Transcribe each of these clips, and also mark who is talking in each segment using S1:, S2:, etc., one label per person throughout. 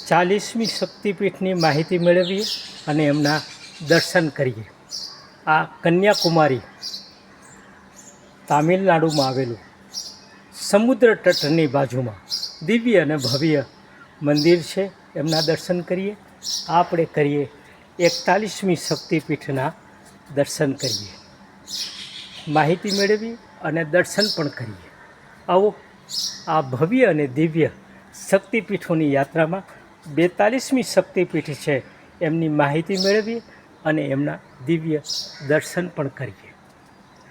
S1: 40મી શક્તિપીઠની માહિતી મેળવીએ અને એમના દર્શન કરીએ. આ કન્યાકુમારી તામિલનાડુમાં આવેલું સમુદ્ર તટની બાજુમાં દિવ્ય અને ભવ્ય મંદિર છે. એમના દર્શન કરીએ. આપણે કરીએ 41મી શક્તિપીઠના દર્શન કરીએ, માહિતી મેળવી અને દર્શન પણ કરીએ. આવો આ ભવ્ય અને દિવ્ય શક્તિપીઠોની યાત્રામાં 42મી શક્તિપીઠ છે એમની માહિતી મેળવીએ અને એમના દિવ્ય દર્શન પણ કરીએ.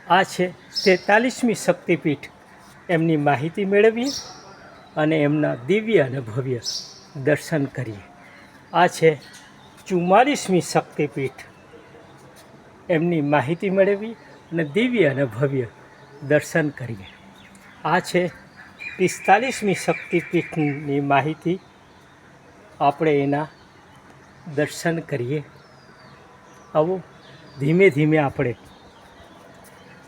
S1: આ છે 43મી શક્તિપીઠ, એમની માહિતી મેળવીએ અને એમના દિવ્ય અને ભવ્ય દર્શન કરીએ. આ છે 44મી શક્તિપીઠ, એમની માહિતી મેળવી અને દિવ્ય અને ભવ્ય દર્શન કરીએ. આ છે 45મી શક્તિપીઠની માહિતી, આપણે એના દર્શન કરીએ. આવું ધીમે ધીમે આપણે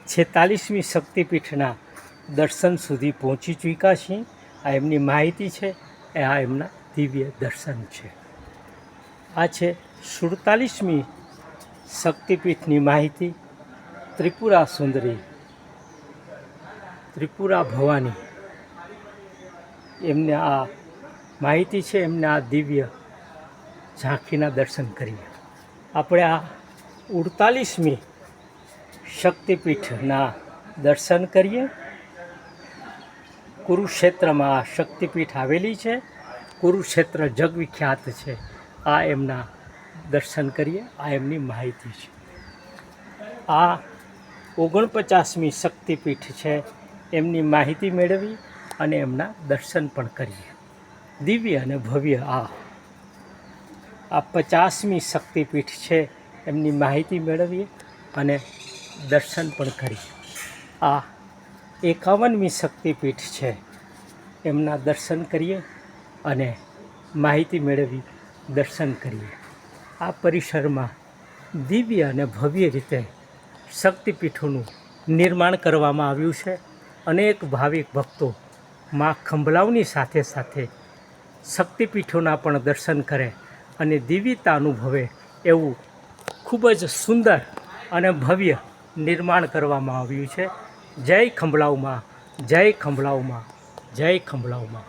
S1: 46મી શક્તિપીઠના દર્શન સુધી પહોંચી ચૂક્યા છીએ. આ એમની માહિતી છે, આ એમના દિવ્ય દર્શન છે. આ છે 47મી શક્તિપીઠની માહિતી, ત્રિપુરા સુંદરી, ત્રિપુરા ભવાની, એમને આ માહિતી છે. એમને આ દિવ્ય ઝાંખીના દર્શન કરીએ. આપણે આ 48મી શક્તિપીઠના દર્શન કરીએ. કુરુક્ષેત્રમાં આ શક્તિપીઠ આવેલી છે. કુરુક્ષેત્ર જગવિખ્યાત છે. આ એમના દર્શન કરીએ. આ એમની માહિતી છે. આ 49મી શક્તિપીઠ છે, એમની માહિતી મેળવી અને એમના દર્શન પણ કરીએ. દિવ્ય અને ભવ્ય આ 50મી શક્તિપીઠ છે, એમની માહિતી મેળવીએ અને દર્શન પણ કરીએ. આ 51મી શક્તિપીઠ છે, એમના દર્શન કરીએ અને માહિતી મેળવી દર્શન કરીએ. આ પરિસરમાં દિવ્ય અને ભવ્ય રીતે શક્તિપીઠોનું નિર્માણ કરવામાં આવ્યું છે. અનેક ભાવિક ભક્તો મા ખંભલાવની સાથે સાથે શક્તિપીઠોના પણ દર્શન કરે અને દિવ્યતા અનુભવે એવું ખૂબ જ સુંદર અને ભવ્ય નિર્માણ કરવામાં આવ્યું છે. જય ખંભલાવમાં, જય ખંભલાવમાં, જય ખંભલાવમાં.